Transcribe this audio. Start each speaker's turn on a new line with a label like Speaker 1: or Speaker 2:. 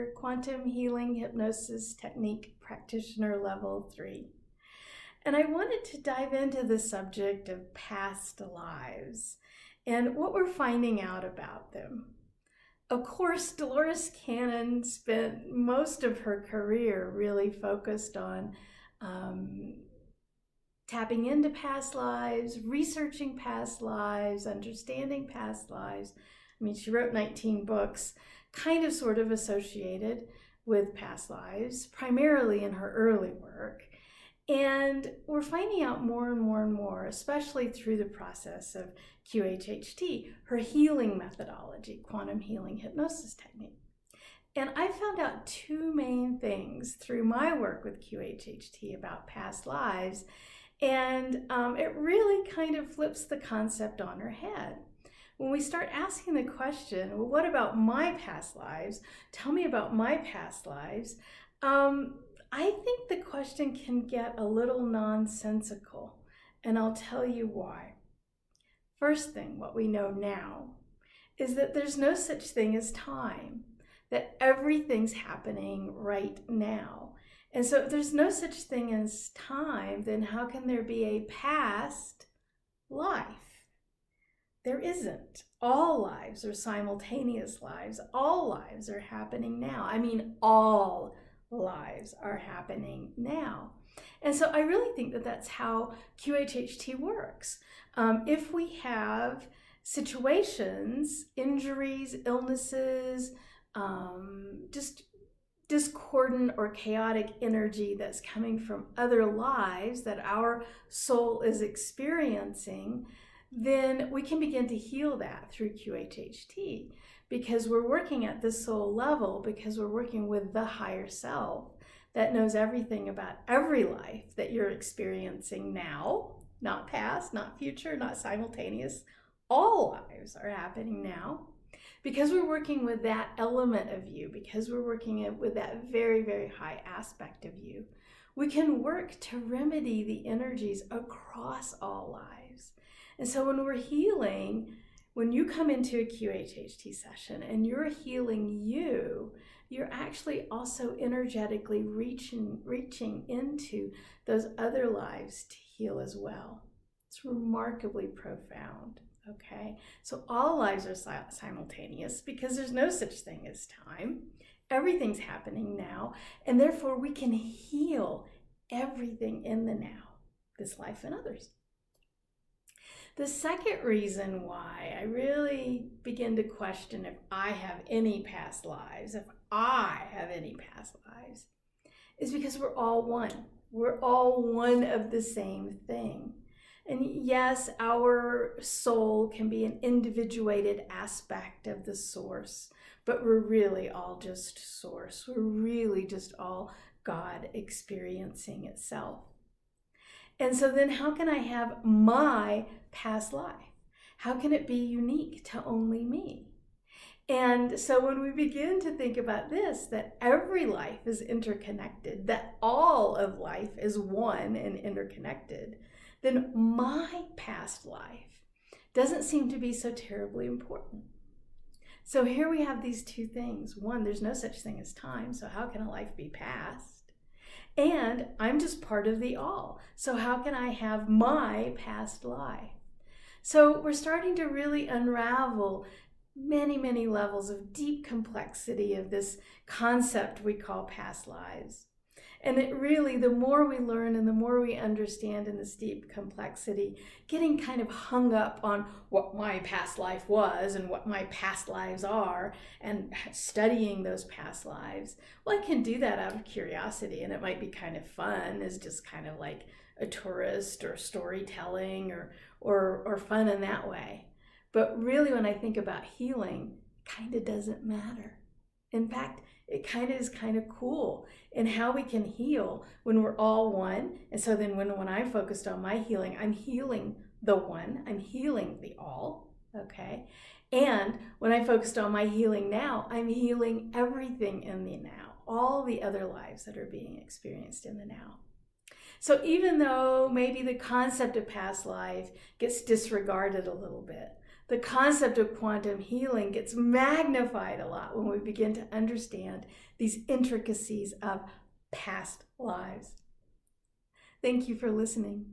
Speaker 1: teacher, quantum healing hypnosis technique practitioner level 3. And I wanted to dive into the subject of past lives and what we're finding out about them. Of course, Dolores Cannon spent most of her career really focused on tapping into past lives, researching past lives, understanding past lives. I mean, she wrote 19 books, kind of sort of associated with past lives, primarily in her early work. And we're finding out more and more and more, especially through the process of QHHT, her healing methodology, quantum healing hypnosis technique. And I found out two main things through my work with QHHT about past lives, and it really kind of flips the concept on her head. When we start asking the question, well, what about my past lives? Tell me about my past lives. I think the question can get a little nonsensical, and I'll tell you why. First thing, what we know now is that there's no such thing as time, that everything's happening right now. And so if there's no such thing as time, then how can there be a past life? There isn't. All lives are simultaneous lives. All lives are happening now. I mean, all lives are happening now. And so I really think that that's how QHHT works. If we have situations, injuries, illnesses, just discordant or chaotic energy that's coming from other lives that our soul is experiencing, then we can begin to heal that through QHHT. Because we're working at the soul level, because we're working with the higher self that knows everything about every life that you're experiencing now, not past, not future, not simultaneous. All lives are happening now. Because we're working with that element of you, because we're working with that very, very high aspect of you, we can work to remedy the energies across all lives. And so when we're healing, when you come into a QHHT session and you're healing you, you're actually also energetically reaching into those other lives to heal as well. It's remarkably profound, okay? So all lives are simultaneous because there's no such thing as time. Everything's happening now, and therefore we can heal everything in the now, this life and others. The second reason why I really begin to question if I have any past lives, is because we're all one. We're all one of the same thing. And yes, our soul can be an individuated aspect of the source, but we're really all just source. We're really just all God experiencing itself. And so then how can I have my past life? How can it be unique to only me? And so when we begin to think about this, that every life is interconnected, that all of life is one and interconnected, then my past life doesn't seem to be so terribly important. So here we have these two things. One, there's no such thing as time, so how can a life be past? And I'm just part of the all. So how can I have my past life? So we're starting to really unravel many, many levels of deep complexity of this concept we call past lives. And it really, the more we learn and the more we understand in this deep complexity, getting kind of hung up on what my past life was and what my past lives are and studying those past lives, well, I can do that out of curiosity, and it might be kind of fun as just kind of like a tourist or storytelling or fun in that way. But really, when I think about healing, it kind of doesn't matter. In fact, it kind of is kind of cool in how we can heal when we're all one. And so then when I'm focused on my healing, I'm healing the one, I'm healing the all, okay? And when I focused on my healing now, I'm healing everything in the now, all the other lives that are being experienced in the now. So even though maybe the concept of past life gets disregarded a little bit, The concept of quantum healing gets magnified a lot when we begin to understand these intricacies of past lives. Thank you for listening.